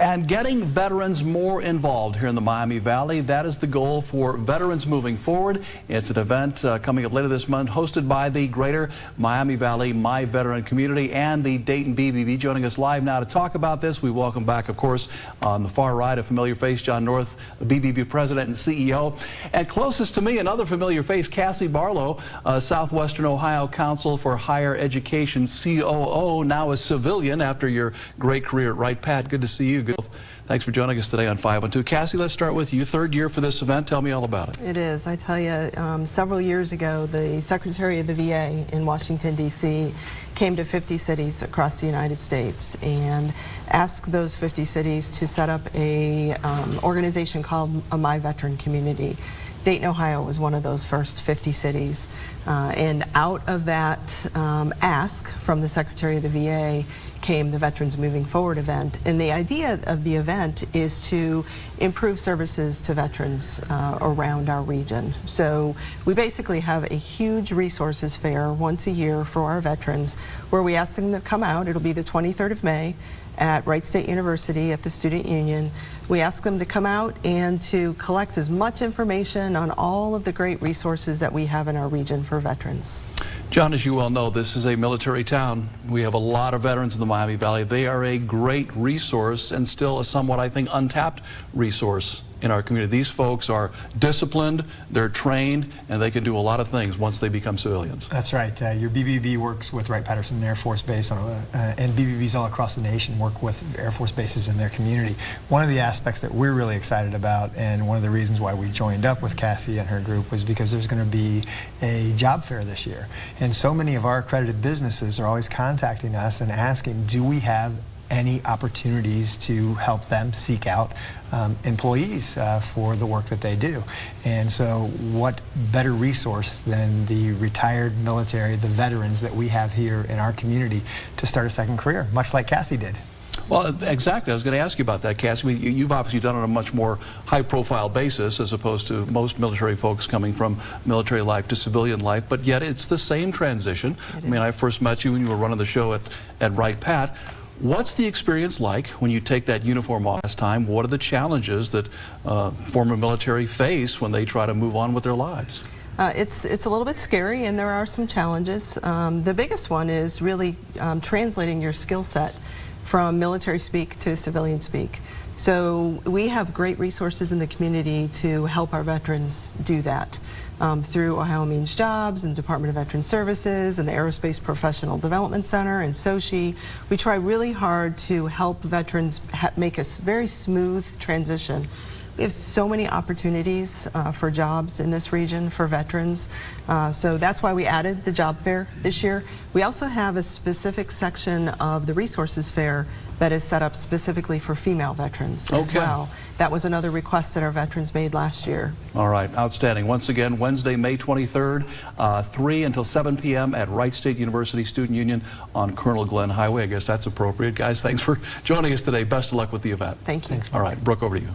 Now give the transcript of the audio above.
And getting veterans more involved here in the Miami Valley, that is the goal for Veterans Moving Forward. It's an event coming up later this month, hosted by the Greater Miami Valley My Veteran Community and the Dayton BBB. Joining us live now to talk about this, we welcome back, of course, on the far right, a familiar face, John North, the BBB President and CEO. And closest to me, another familiar face, Cassie Barlow, Southwestern Ohio Council for Higher Education COO, now a civilian after your great career at Wright. Pat, good to see you. Thanks for joining us today on 512. Cassie, let's start with you. Third year for this event. Tell me all about it. It is. I tell you, several years ago, the Secretary of the VA in Washington, D.C. came to 50 cities across the United States and asked those 50 cities to set up a organization called a My Veteran Community. Dayton, Ohio was one of those first 50 cities. And out of that ask from the Secretary of the VA came the Veterans Moving Forward event. And the idea of the event is to improve services to veterans around our region. So we basically have a huge resources fair once a year for our veterans where we ask them to come out. It'll be the 23rd of May at Wright State University at the Student Union. We ask them to come out and to collect as much information on all of the great resources that we have in our region for veterans. John, as you well know, this is a military town. We have a lot of veterans in the Miami Valley. They are a great resource and still a somewhat, I think, untapped resource in our community. These folks are disciplined, they're trained, and they can do a lot of things once they become civilians. That's right. Your BBB works with Wright-Patterson Air Force Base, and BBBs all across the nation work with Air Force bases in their community. One of the aspects that we're really excited about, and one of the reasons why we joined up with Cassie and her group, was because there's going to be a job fair this year. And so many of our accredited businesses are always contacting us and asking, do we have any opportunities to help them seek out employees for the work that they do. And so what better resource than the retired military, the veterans that we have here in our community to start a second career, much like Cassie did. Well, exactly. I was going to ask you about that, Cassie. I mean, you've obviously done it on a much more high-profile basis as opposed to most military folks coming from military life to civilian life, but yet it's the same transition. I mean, I first met you when you were running the show at Wright Pat. What's the experience like when you take that uniform off last time? What are the challenges that former military face when they try to move on with their lives? It's a little bit scary, and there are some challenges. The biggest one is really translating your skill set from military speak to civilian speak. So we have great resources in the community to help our veterans do that. Through Ohio Means Jobs and Department of Veteran Services and the Aerospace Professional Development Center and SOCHI, we try really hard to help veterans make a very smooth transition. We have so many opportunities for jobs in this region for veterans, so that's why we added the job fair this year. We also have a specific section of the resources fair that is set up specifically for female veterans as well. That was another request that our veterans made last year. All right, outstanding. Once again, Wednesday, May 23rd, 3 until 7 p.m. at Wright State University Student Union on Colonel Glenn Highway. I guess that's appropriate. Guys, thanks for joining us today. Best of luck with the event. Thank you. All right, Brooke, over to you.